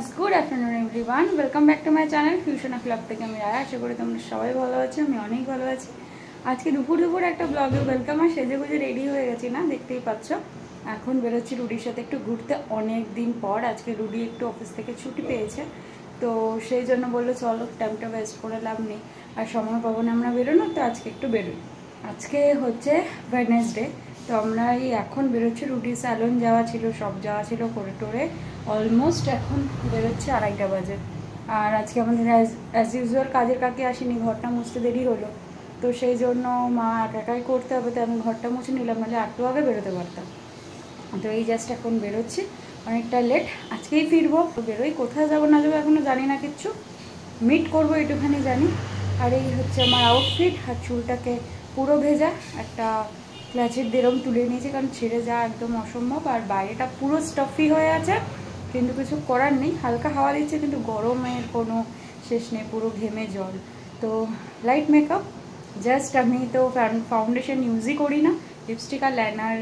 নমস্কার, good afternoon everyone, welcome back to my channel fusion of love থেকে আমি রায়া। আশা করি তোমরা সবাই ভালো আছো, আমি অনেক ভালো আছি। আজকে দুপুর একটা ব্লগে ওয়েলকাম। আর সেজে গুজে রেডি হয়ে গেছি না, দেখতেই পাচ্ছ। এখন বেরোচ্ছি রুডির সাথে একটু ঘুরতে, অনেক দিন পর। আজকে রুডি একটু অফিস থেকে ছুটি পেয়েছে, তো সেই জন্য বললো চলো, টাইমটা ওয়েস্ট করে লাভ নেই, আর সময় পাবো না আমরা বেরোনো, তো আজকে একটু বেরোই। আজকে হচ্ছে ওয়েডনেসডে, তো আমরা এই এখন বেরোচ্ছি। রুটি স্যালন যাওয়া ছিল, সব যাওয়া ছিল, করে টোরে অলমোস্ট এখন বেরোচ্ছে 2:30 বাজে। আর আজকে আমাদের অ্যাজ ইউজুয়াল কাজের কাকে আসেনি, ঘরটা মুছতে দেরি হলো, তো সেই জন্য মা একাই করতে হবে, তো আমি ঘরটা মুছে নিলাম, নাহলে একটু আগে বেরোতে পারতাম। তো এই জাস্ট এখন বেরোচ্ছি, অনেকটা লেট, আজকেই ফিরবো। তো বেরোই, কোথায় যাবো না যাবো এখনও জানি না কিচ্ছু, মিট করবো এটুখানি জানি। আর এই হচ্ছে আমার আউটফিট, আর চুলটাকে পুরো ভেজা একটা ক্লাচের দেরম তুলে নিয়েছি, কারণ ছেড়ে যাওয়া একদম অসম্ভব। আর বাইরেটা পুরো স্টাফি হয়ে আছে, কিন্তু কিছু করার নেই, হালকা হাওয়া দিচ্ছে, কিন্তু গরমের কোনো শেষ নেই, পুরো ঘেমে জল। তো লাইট মেকআপ জাস্ট, আমি তো ফাউন্ডেশন ইউজই করি না, লিপস্টিক আর লাইনার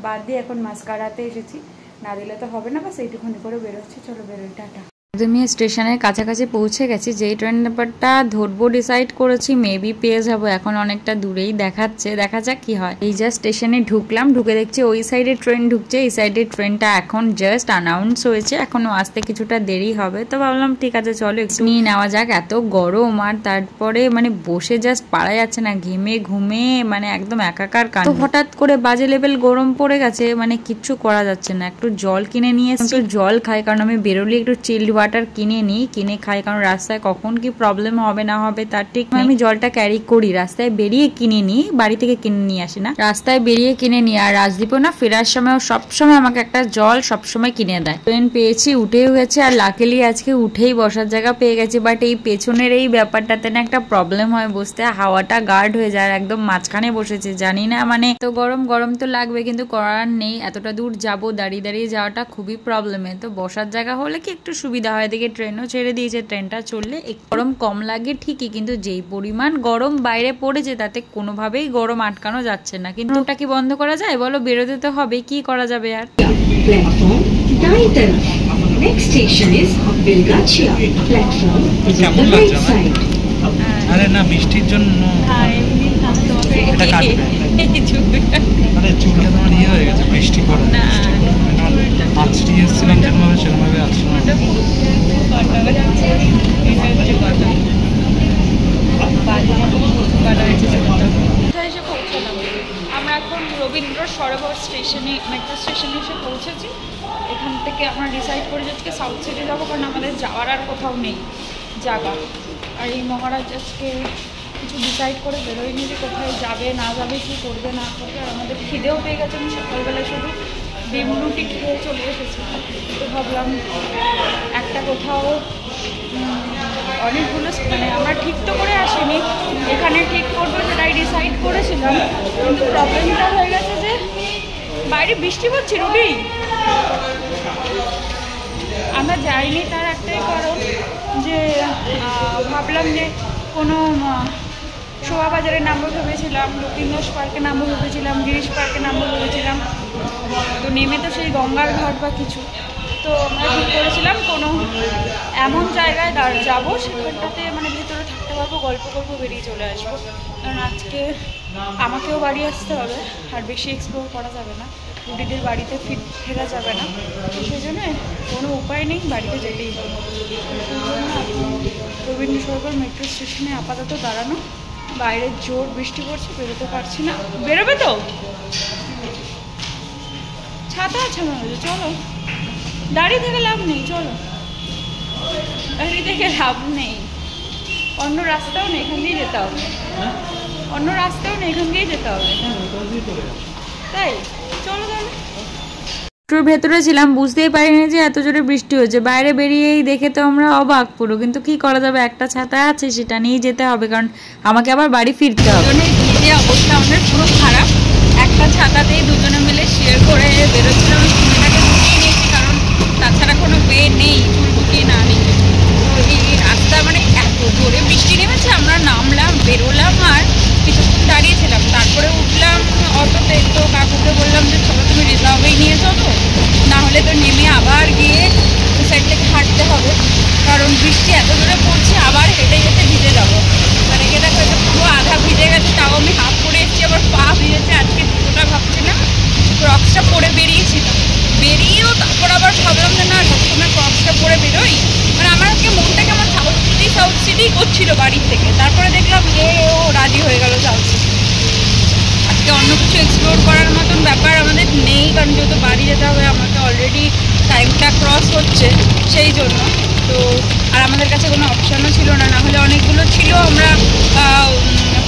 বাদ দিয়ে এখন মাস্কারাতে এসেছি, না দিলে তো হবে না, বাস এইটুখানি করে বেরোচ্ছি। চলো বেরোই, টাটা। আমি স্টেশনের কাছাকাছি পৌঁছে গেছি, যেই ট্রেন নাম্বারটা ধরবো ডিসাইড করেছি, মেবি পেয়ে যাবো। এখন অনেকটা দূরেই দেখাচ্ছে, দেখা যাক কি হয়। এই জাস্ট স্টেশনে ঢুকলাম, ঢুকে দেখছি ওই সাইডে ট্রেন ঢুকছে, এই সাইডের ট্রেনটা এখন জাস্ট অ্যানাউন্স হয়েছে, এখনো আসতে কিছুটা দেরি হবে। তো ভাবলাম ঠিক আছে চলো একটু নিয়ে নেওয়া যাক। এত গরম, আর তারপরে মানে বসে জাস্ট পারা যাচ্ছে না, ঘেমে ঘুমে মানে একদম একাকার কাণ্ড। তো হঠাৎ করে বাজে লেভেল গরম পড়ে গেছে, মানে কিচ্ছু করা যাচ্ছে না। একটু জল কিনে নিয়ে একটু জল খাই, কারণ আমি বেরোলে একটু চিল্ড ওয়াটার কিনে নিই, কিনে খাই, কারণ রাস্তায় কখন কি প্রবলেম হবে না হবে তার ঠিক আমি জলটা ক্যারি করি, রাস্তায় বেরিয়ে কিনে নিই, বাড়ি থেকে কিনে নিয়ে আসি না, রাস্তায় বেরিয়ে কিনে নিই। আর রাজদীপও না ফেরার সময় সবসময় আমাকে একটা জল সবসময় কিনে দেয়। ট্রেন পেয়েছি, উঠেও গেছে, আর লাকিলি আজকে উঠেই বসার জায়গা পেয়ে গেছি। বাট এই পেছনের এই ব্যাপারটাতে না একটা প্রবলেম হয় বসতে, হাওয়াটা গার্ড হয়ে যায়, একদম মাঝখানে বসেছে, জানি না মানে তো গরম গরম তো লাগবে, কিন্তু করার নেই, এতটা দূর যাবো, দাঁড়িয়ে দাঁড়িয়ে যাওয়াটা খুবই প্রবলেমে। তো বসার জায়গা হলে কি একটু সুবিধা হয়। এদিকে ট্রেনও ছেড়ে দিয়েছে, ট্রেনটা চললে একটু গরম কম লাগে ঠিকই, কিন্তু যেই পরিমাণ গরম বাইরে পড়েছে তাতে কোনোভাবেই গরম আটকানো যাচ্ছে না। কিন্তু ওটা কি বন্ধ করা যায় বলো, বেরোতে তো হবে, কি করা যাবে আর। আরে না, বৃষ্টির জন্য এটা কাটবে, মানে চুলটা তোমার ইয়ে হয়ে গেছে, বৃষ্টি পড়ে না, আজকে এসেছিলাম যেভাবে সেরকমভাবে আসছিলাম। এসে পৌঁছালাম আমরা এখন রবীন্দ্র সরোবর স্টেশনে, মেট্রো স্টেশনে এসে পৌঁছেছি। এখান থেকে আমরা ডিসাইড করে আজকে সাউথ সিটি যাবো, কারণ আমাদের যাওয়ার আর কোথাও নেই জায়গা। আর এই মহারাজ আজকে কিছু ডিসাইড করে বেরোয়নি যে কোথায় যাবে না যাবে, কী করবে না করবে। আর আমাদের খিদেও পেয়ে গেছে, আমি সকালবেলায় শুধু ডিম রুটি খেয়ে চলে এসেছি। তো ভাবলাম একটা কোথাও, অনেকগুলো মানে আমরা ঠিক তো করে আসিনি, এখানে ঠিক করবো সেটাই ডিসাইড করেছিলাম, কিন্তু প্রবলেমটা হয়ে গেছে যে বাইরে বৃষ্টি পড়ছে। রুটি আমরা যাইনি, তার একটাই কারণ যে ভাবলাম যে কোনো শোভাবাজারে নামবো ভেবেছিলাম, লক্ষ্মীদাস পার্কে নামবো ভেবেছিলাম, গিরিশ পার্কে নামবো ভেবেছিলাম, তো নেমে তো সেই গঙ্গার ঘাট বা কিছু। তো আমরা ঠিক করেছিলাম কোনো এমন জায়গায় যাবো সেখানটাতে মানে ভেতরে থাকতে পারবো, গল্প করবো, বেরিয়ে চলে আসবো, কারণ আজকে আমাকেও বাড়ি আসতে হবে, আর বেশি এক্সপ্লোর করা যাবে না, রুটিদের বাড়িতে ফেরা যাবে না, তো সেই জন্য কোনো উপায় নেই, বাড়িতে যেতেই হবে। রবীন্দ্র সরোবর মেট্রো স্টেশনে আপাতত দাঁড়ানো, বাইরে জোর বৃষ্টি পড়ছে, বেরোতে পারছি না। বেরোবে তো, ছাতা আছে আমাদের, চলো, দাঁড়িয়ে থেকে লাভ নেই, চলো, দাঁড়িয়ে থেকে লাভ নেই, অন্য রাস্তাও নেই, এখান দিয়ে যেতে হবে, অন্য রাস্তাও নেই, এখান দিয়ে যেতে হবে, তাই চলো তাহলে। একটু ভেতরে ছিলাম, বুঝতেই পারিনি যে এত জোরে বৃষ্টি হচ্ছে, বাইরে বেরিয়েই দেখে তো আমরা অবাক পুরো, কিন্তু কি করা যাবে, একটা ছাতা আছে সেটা নিয়েই যেতে হবে, কারণ আমাকে আবার বাড়ি ফিরতে হবে। যে অবস্থা আমাদের পুরো খারাপ, একটা ছাতাতেই দুজনে মিলে শেয়ার করে বেরোচ্ছিলাম, চুলটাকে ঢুকিয়ে নিয়েছি, কারণ তাছাড়া কোনো ওয়ে নেই চুল ঢুকিয়ে না নিয়ে। তো এই রাস্তা মানে এত জোরে বৃষ্টি নেমেছে, আমরা নামলাম, বেরোলাম, আর কিছুক্ষণ দাঁড়িয়েছিলাম, তারপরে উঠলাম অটোতে, তো কাকুকে বললাম যে চলো তুমি রিজার্ভেই নিয়ে যাবো, না হলে তো নেমে আবার গিয়ে সাইড থেকে কারণ বৃষ্টি এত জোরে পড়ছে, আবার হেঁটে হেঁটে ভিজে যাবো। মানে এটা পুরো আধা ভিজে গেছে, তাও আমি হাফ পরে এসেছি, আবার পা ভিজেছে। আজকে জুতোটা ভাবছিলাম ক্রক্সটা পরে বেরিয়েছিলাম, বেরিয়েও তারপর আবার ভাবলাম যে না সবসময় ক্রক্সটা পরে বেরোই। মানে আমার আজকে মনটা কেমন সাউথ সিটি করছিল বাড়ির থেকে। তারপরে দেখলাম ও রাজি হয়ে গেল সাউথ সিটি। আজকে অন্য কিছু এক্সপ্লোর করার মতন ব্যাপার আমাদের নেই, কারণ যেহেতু বাড়ি যেতে হবে, আমাকে অলরেডি টাইমটা ক্রস হচ্ছে সেই জন্য। তো আর আমাদের কাছে কোনো অপশানও ছিল না, নাহলে অনেকগুলো ছিল, আমরা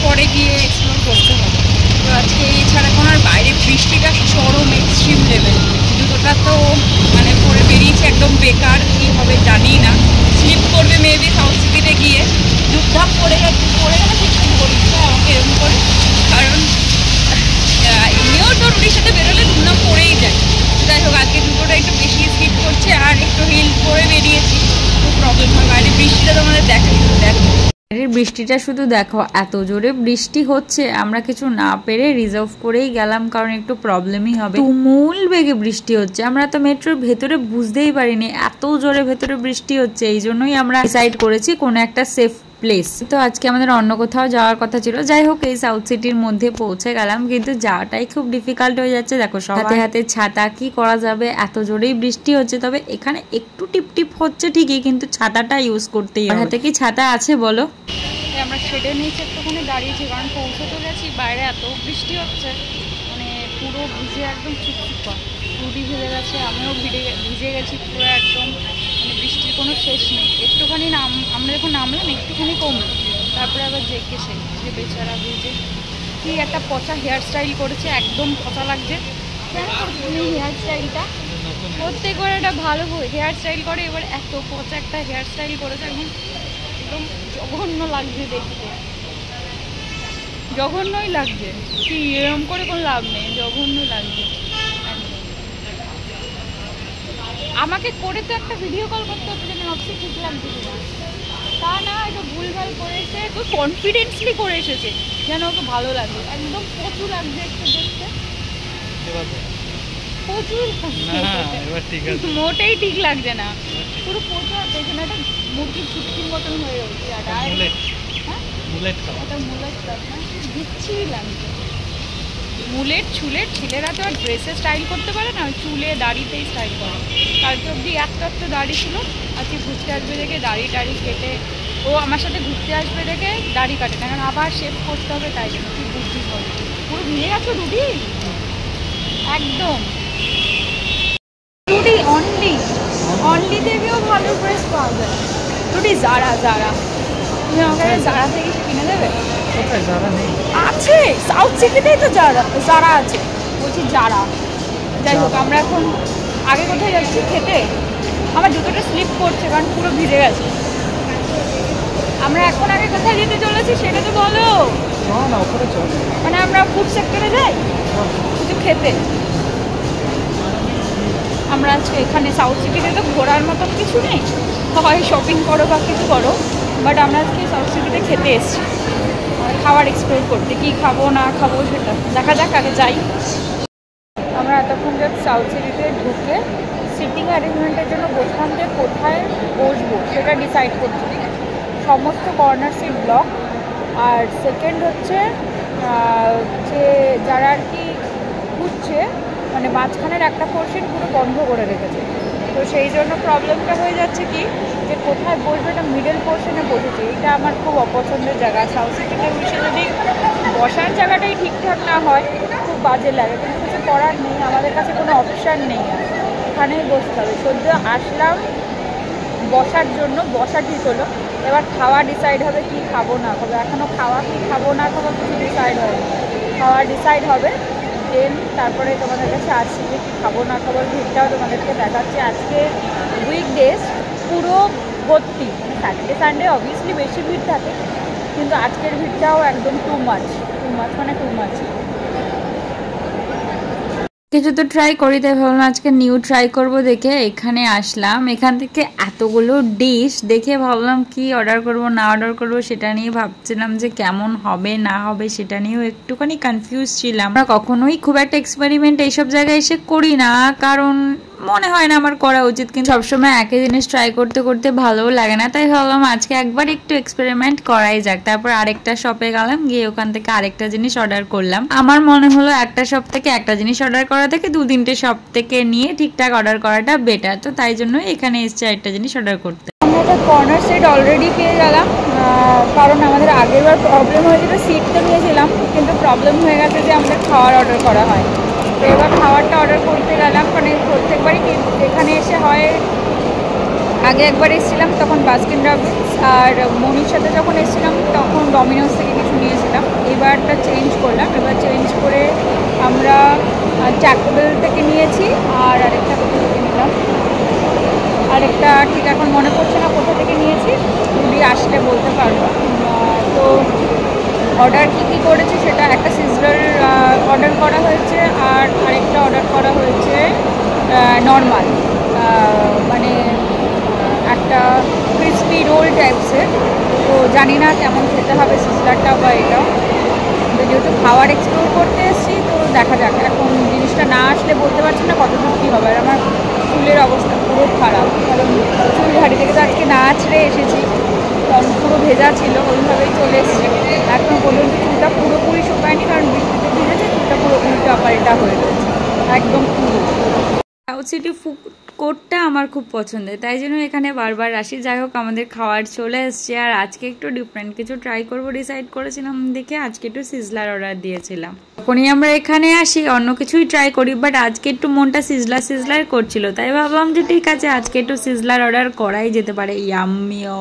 পরে গিয়ে এক্সপ্লোর করতে হবে। তো আজকে এছাড়া কোনো আর বাইরে বৃষ্টিটা চরম এক্সট্রিম লেভেল। জুতোটা তো মানে পরে বেরিয়েছে একদম বেকার, কী হবে জানি না, স্লিপ করবে মেবি সাউথ সিটিতে গিয়ে। যুদ্ধ পড়ে গেলে ঠিক করি আমাকে এরকম করে, কারণ এমনিও তো রুটির সাথে বেরোলে দুর্নাম পড়েই যায়। যাই হোক আজকে জুতোটা একটু বেশি স্লিপ করছে, আর একটু হিল পরে বেরিয়েছি, খুব প্রবলেম হয়। বাইরে বৃষ্টিটা তো আমাদের দেখো বৃষ্টিটা শুধু দেখো, এত জোরে বৃষ্টি হচ্ছে, আমরা কিছু না পেরে রিজার্ভ করেই গেলাম, কারণ একটু প্রবলেমই হবে। তুমুল বেগে বৃষ্টি হচ্ছে, আমরা তো মেট্রোর ভেতরে বুঝতেই পারিনি এত জোরে ভেতরে বৃষ্টি হচ্ছে। এই জন্যই আমরা ডিসাইড করেছি কোনো একটা সেফ প্লেস। তো আজকে আমাদের অন্য কোথাও যাওয়ার কথা ছিল। যাই হোক এই সাউথ সিটির মধ্যে পৌঁছে গেলাম, কিন্তু যাওয়াটাই খুব ডিফিকাল্ট হয়ে যাচ্ছে। দেখো হাতে হাতে ছাতা, কি করা যাবে, এত জোরেই বৃষ্টি হচ্ছে। তবে এখানে একটু টিপ টিপ হচ্ছে ঠিকই, কিন্তু ছাতাটা ইউজ করতেই হবে। হাতে কি ছাতা আছে বলো? আমরা শেডের নিচে একটুখানি দাঁড়িয়েছি, কারণ পৌঁছে তো গেছি, বাইরে এত বৃষ্টি হচ্ছে, মানে পুরো ভিজে একদম চুপচুপা। রুটি ভিজে গেছে, আমিও ভিজে গেছি পুরো একদম, মানে বৃষ্টির কোনো শেষ নেই। একটুখানি আমরা যখন নামলাম একটুখানি কমলো, তারপরে আবার জেগে যে বেচারা ভিজে। কি একটা পচা হেয়ার স্টাইল করেছে, একদম পচা লাগছে। কেন করছো তুমি হেয়ার স্টাইলটা? প্রত্যেকবার একটা ভালো হেয়ার স্টাইল করে, এবার এত পচা একটা হেয়ার স্টাইল করেছে, একদম একদম জঘন্য লাগছে দেখতে, জঘন্যই লাগছে। কি এরকম করে কোনো লাভ নেই, জঘন্য লাগছে। আমাকে করে তো একটা ভিডিও কল করতে হতো, যেন ভাবছি ঠিক লাগছে কিনা, তা না একটু ভুলভাল করেছে, একটু কনফিডেন্সলি করে এসেছে যেন ওকে ভালো লাগে। একদম প্রচুর লাগছে একটু দেখতে, প্রচুর মোটেই ঠিক লাগছে না, পুরো প্রচুর পেছনে একটা মুরগির চুটকির মতন হয়ে গেছে। হ্যাঁ ওটা মুলেট না, বিচ্ছিরি লাগছে। মুলেট চুলের ছেলেরা তো আর ড্রেসে স্টাইল করতে পারে না, চুলে দাড়িতেই স্টাইল করে। কালকে অবধি একটা দাড়ি ছিল, আজকে ঘুরতে আসবে দেখে দাড়ি কেটে, ও আমার সাথে ঘুরতে আসবে দেখে দাড়ি কাটে না, কারণ আবার শেভ করতে হবে, তাই জন্য। কি বুদ্ধি করে, পুরো ভিজে গেছো রুটি একদম। রুটি অনলি থেকেও ভালো ড্রেস পাওয়া যায়। রুটি জারা তুমি আমাকে জারা থেকে কিনে দেবে? আছে সাউথ সিটিতেই তো জারা আছে, বলছি জারা। যাই হোক আমরা এখন আগে কোথায় যাচ্ছি খেতে। আমার জুতোটা স্লিপ করছে কারণ পুরো ভিজে গেছে। আমরা এখন আগে কোথায় যেতে চলেছি সেটা তো বলো। মানে আমরা ফুড সেক্টরে যাই কিছু খেতে। আমরা আজকে এখানে সাউথ সিটিতে তো ঘোরার মতন কিছু নেই, হয় শপিং করো বা কিছু করো, বাট আমরা আজকে সাউথ সিটিতে খেতে এসেছি, খাবার এক্সপ্লোর করতে। কি খাবো না খাবো সেটা দেখা যাক, আগে যাই। আমরা এতক্ষণ যে সাউথ সিটিতে ঢুকে সিটিং অ্যারেঞ্জমেন্টের জন্য বসলাম, যে কোথায় বসবো সেটা ডিসাইড করছি। সমস্ত কর্নার সিট ব্লক। আর সেকেন্ড হচ্ছে যে যারা আর কি ঘুরছে, মানে মাঝখানের একটা পোর্শন পুরো বন্ধ করে রেখেছে। তো সেই জন্য প্রবলেমটা হয়ে যাচ্ছে কি, যে কোথায় বসবে, এটা মিডল পোর্শনে বসেছে। এটা আমার খুব অপছন্দের জায়গা। সাউথ সিটিতে বসে যদি বসার জায়গাটাই ঠিকঠাক না হয় খুব বাজে লাগে, কিন্তু কিছু করার নেই, আমাদের কাছে কোনো অপশান নেই, আর এখানেই বসতে হবে। সদ্য আসলাম বসার জন্য, বসা ঠিক হলো, এবার খাওয়া ডিসাইড হবে কি খাবো না খাবো। এখনও খাওয়া কি খাবো না খাবো কিছু ডিসাইড হয়নি, খাওয়া ডিসাইড হবে দেন তারপরে তোমাদের কাছে আসছি যে কী খাবো না খাবার ভিড়টাও তোমাদেরকে দেখাচ্ছি। আজকে উইকডেজ পুরো ভর্তি, মানে স্যাটারডে সানডে অবভিয়াসলি বেশি ভিড় থাকে, কিন্তু আজকের ভিড়টাও একদম টু মাচ মানে টু মাচ। কিছু তো ট্রাই করি, তাই ভাবলাম আজকে নিউ ট্রাই করব দেখে এখানে আসলাম। এখান থেকে এতগুলো ডিশ দেখে ভাবলাম কি অর্ডার করব না অর্ডার করব সেটা নিয়ে ভাবছিলাম, যে কেমন হবে না হবে সেটা নিয়েও একটুখানি কনফিউজ ছিলাম। আমরা কখনোই খুব একটা এক্সপেরিমেন্ট এইসব জায়গায় এসে করি না, কারণ মনে হয় না আমার করা উচিত, কিন্তু সবসময় একই জিনিস ট্রাই করতে করতে ভালোও লাগে না, তাই ভাবলাম আজকে একবার একটু এক্সপেরিমেন্ট করাই যাক। তারপর আরেকটা শপে গেলাম, গিয়ে ওখান থেকে আরেকটা জিনিস অর্ডার করলাম। আমার মনে হলো একটা শপ থেকে একটা জিনিস অর্ডার করা থেকে 2-3টে শপ থেকে নিয়ে ঠিকঠাক অর্ডার করাটা বেটার, তো তাই জন্য এখানে এসছে একটা জিনিস অর্ডার করতে। আমরা একটা কর্নার সেট অলরেডি পেয়ে গেলাম, কারণ আমাদের আগেরবার প্রবলেম হয়েছিল, সিট তো নিয়েছিলাম কিন্তু প্রবলেম হয়ে গেছে যে আমাদের খাওয়ার অর্ডার করা হয়। তো এবার খাবারটা অর্ডার করতে গেলাম, মানে প্রত্যেকবারই এখানে এসে হয়, আগে একবার এসেছিলাম তখন বাস্কিন রবিন্স, আর মনির সাথে যখন এসেছিলাম তখন ডমিনোস থেকে কিছু নিয়েছিলাম। এবারটা চেঞ্জ করলাম, এবার চেঞ্জ করে আমরা ট্যাকো বেল থেকে নিয়েছি, আর আরেকটা কোথা থেকে নিলাম, আরেকটা ঠিক এখন মনে পড়ছে না কোথা থেকে নিয়েছি, রুডি আসলে বলতে পারবো। তো অর্ডার কী করেছি সেটা, একটা সিজলার অর্ডার করা হয়েছে, আর আরেকটা অর্ডার করা হয়েছে নর্মাল, মানে একটা ক্রিসপি রোল টাইপসের। তো জানি না কেমন খেতে হবে সিজলারটা বা এটাও, তো যেহেতু খাওয়ার এক্সপ্লোর করতে এসেছি তো দেখা যাক। এখন জিনিসটা না আসলে বলতে পারছি না কতদূর কী হবে। আর আমার চুলের অবস্থা পুরো খারাপ, কারণ চুল ঝাড়ি থেকে তো আজকে না আছড়ে এসেছি, কারণ পুরো ভেজা ছিল, ওইভাবেই চলে এসেছে। এখনও পর্যন্ত চুলটা পুরোপুরি শুকায়নি, কারণ বৃষ্টিতে ভিজেছে, চুলটা পুরো উল্টা পাল্টা হয়ে রয়েছে একদম পুরো। সাউথ সিটি ফুড কোর্টটা আমার খুব পছন্দের, তাই জন্য এখানে বারবার আসি। যাই হোক, আমাদের খাওয়ার চলে এসছে, আর আজকে একটু ডিফারেন্ট কিছু ট্রাই করবো ডিসাইড করেছিলাম দেখে আজকে একটু সিজলার অর্ডার দিয়েছিলাম। যখনই আমরা এখানে আসি অন্য কিছুই ট্রাই করি, বাট আজকে একটু মনটা সিজলার করছিল, তাই ভাবলাম যে ঠিক আছে আজকে একটু সিজলার অর্ডার করাই যেতে পারে। ইয়াম্মিও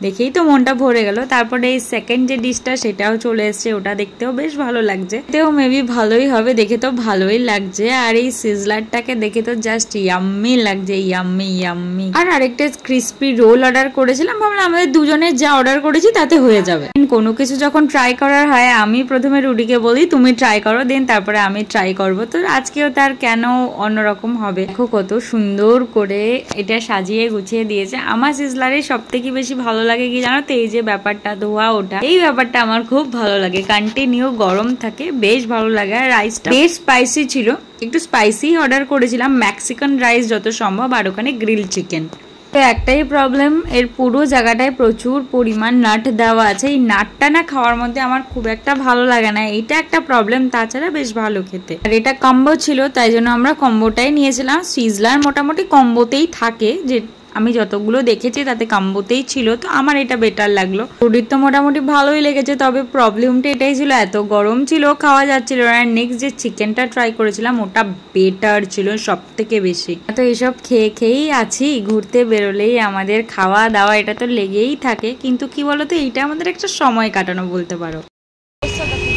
দেখেই তো মনটা ভরে গেল। তারপরে এই সেকেন্ড যে ডিশটা সেটাও চলে এসছে, ওটা দেখতেও বেশ ভালো লাগছে, তেও মেবি ভালোই হবে, দেখে তো ভালোই লাগছে। আর এই সিজলারটাকে দেখে তো জাস্ট ইয়াম্মি লাগছে, ইয়াম্মি ইয়াম্মি। আর আরেকটা ক্রিসপি রোল অর্ডার করেছিলাম, ভাবলাম আমাদের দুজনের যা অর্ডার করেছি তাতে হয়ে যাবে। কোনো কিছু যখন ট্রাই করার হয় আমি প্রথমে রুডিকে বলি তুমি ট্রাই করো, দেন তারপরে আমি ট্রাই করব। তো আজকেও তার কেন অন্যরকম হবে। দেখো কত সুন্দর করে এটা সাজিয়ে গুছিয়ে দিয়েছে। আমার সিজলারে সব থেকে বেশি ভালো লাগে কি জানো তো, এই যে ব্যাপারটা ধোয়া ওটা, এই ব্যাপারটা আমার খুব ভালো লাগে, কন্টিনিউ গরম থাকে, বেশ ভালো লাগে। আর রাইসটা বেশ স্পাইসি ছিল, একটু স্পাইসি অর্ডার করেছিলাম, মেক্সিকান রাইস যত সম্ভব, আর ওখানে গ্রিল চিকেন। তো একটাই প্রবলেম, এর পুরো জায়গাটায় প্রচুর পরিমাণ নাট দেওয়া আছে, এই নাটটা না খাওয়ার মধ্যে আমার খুব একটা ভালো লাগে না, এইটা একটা প্রবলেম, তাছাড়া বেশ ভালো খেতে। আর এটা কম্বো ছিল, তাই জন্য আমরা কম্বোটাই নিয়েছিলাম। সিজলার মোটামুটি কম্বোতেই থাকে, যে আমি যতগুলো দেখেছি তাতে কম্বোতেই ছিল, তো আমার এটা বেটার লাগলো। রুডির তো মোটামুটি ভালোই লেগেছে, তবে প্রবলেমটা এটাই ছিল এত গরম ছিল, খাওয়া যাচ্ছিল না। আর নেক্সট যে চিকেনটা ট্রাই করেছিলাম ওটা বেটার ছিল সব থেকে বেশি। তো এইসব খেয়েই আছি, ঘুরতে বেরোলেই আমাদের খাওয়া দাওয়া এটা তো লেগেই থাকে, কিন্তু কি বলতো এইটা আমাদের একটা সময় কাটানো বলতে পারো।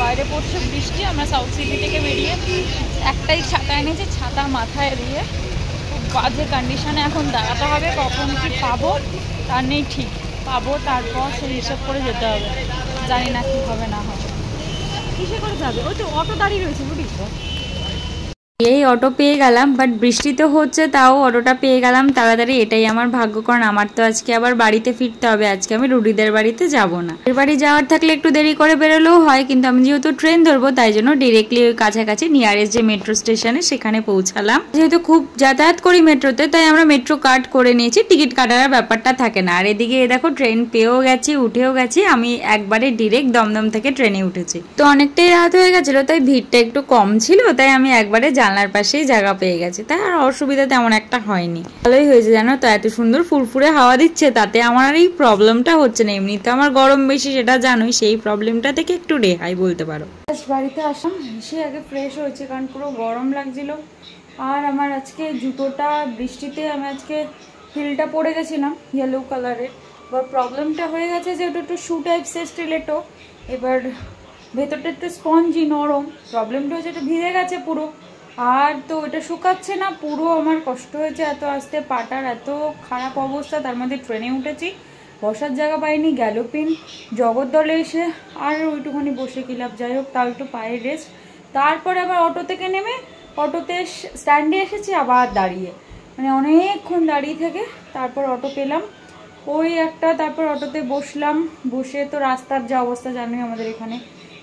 বাইরে পড়ছে বৃষ্টি, আমরা সাউথ সিটি থেকে বেরিয়ে একটাই ছাতা এনেছি, ছাতা মাথায় দিয়ে খুব বাজে কন্ডিশনে এখন দাঁড়াতে হবে, কখন কি পাবো তার নেই ঠিক, পাবো তারপর সেই হিসাব করে যেতে হবে, জানি না কি হবে না হবে। কিসে করে যাবে, ওই তো অটো দাঁড়িয়ে রয়েছে বুঝিস। এই অটো পেয়ে গেলাম, বাট বৃষ্টি তো হচ্ছে, তাও অটোটা পেয়ে গেলাম তাড়াতাড়ি, এটাই আমার ভাগ্য, কারণ আমার তো আজকে আবার বাড়িতে ফিরতে হবে, আজকে আমি রুডিদের বাড়িতে যাব না। এর বাড়ি যাওয়ার থাকলে একটু দেরি করে বেরোলেও হয়, কিন্তু আমি যেহেতু ট্রেন ধরবো তাই জন্য ডিরেক্টলি ওই কাছাকাছি নিয়ারেস্ট যে মেট্রো স্টেশনে সেখানে পৌঁছালাম। যেহেতু খুব যাতায়াত করি মেট্রোতে, তাই আমরা মেট্রো কার্ড করে নিয়েছি, টিকিট কাটার ব্যাপারটা থাকে না। আর এদিকে দেখো ট্রেন পেয়েও গেছি, উঠেও গেছি, আমি একবারে ডিরেক্ট দমদম থেকে ট্রেনে উঠেছি। তো অনেকটাই রাত হয়ে গেছিল, তাই ভিড়টা একটু কম ছিল, তাই আমি একবারে জানলার পাশেই জায়গা পেয়ে গেছে, তাই আর অসুবিধা তেমন একটা হয়নি, ভালোই হয়েছে জানো তো। এত সুন্দর ফুরফুরে হাওয়া দিচ্ছে, তাতে আমার আর এই প্রবলেমটা হচ্ছে না। এমনিতে আমার গরম বেশি সেটা জানোই, সেই প্রবলেমটা থেকে একটু রেহাই বলতে পারো। বাড়িতে আসলাম, এসে আগে ফ্রেশ হয়েছে, কারণ পুরো গরম লাগছিল। আর আমার আজকে জুতোটা বৃষ্টিতে আমি আজকে হিলটা পরে গেছিলাম ইয়েলো কালারের, এবার প্রবলেমটা হয়ে গেছে যে ওটা একটু শু টাইপসের স্টিলেটো, এবার ভেতরটা একটু স্পঞ্জি নরম, প্রবলেমটা হচ্ছে এটা ভিজে গেছে পুরো, আর তো এটা শুকাচ্ছে না, পুরো আমার কষ্ট হয়েছে এত আসতে, পাটার এত খারাপ অবস্থা। তার মধ্যে ট্রেনে উঠেছি, বসার জায়গা পাইনি, গ্যালোপিন জগদ্দলে এসে আর ওইটুখানি বসে কিলাম, যাই হোক তাও একটু পায়ের রেস্ট। তারপরে আবার অটো থেকে নেমে অটোতে স্ট্যান্ডে এসেছি, আবার দাঁড়িয়ে, মানে অনেকক্ষণ দাঁড়িয়ে থেকে তারপর অটো পেলাম ওই একটা, তারপর অটোতে বসলাম, বসে তো রাস্তার যা অবস্থা জানোই আমাদের এখানে,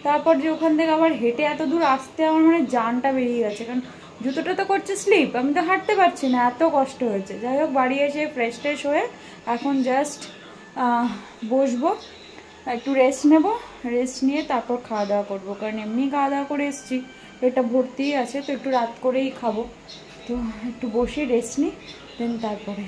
তারপর যে ওখান থেকে আবার হেঁটে এত দূর আসতে আমার মানে জানটা বেরিয়ে গেছে, কারণ জুতোটা তো করছে স্লিপ, আমি তো হাঁটতে পারছি না, এত কষ্ট হয়েছে। যাই হোক বাড়ি এসে ফ্রেশ ট্রেশ হয়ে এখন জাস্ট বসবো, একটু রেস্ট নেব, রেস্ট নিয়ে তারপর খাওয়া দাওয়া করবো, কারণ এমনি খাওয়া দাওয়া করে এসেছি, পেটটা ভর্তিই আছে, তো একটু রাত করেই খাবো। তো একটু বসে রেস্ট নিই, দেন তারপরে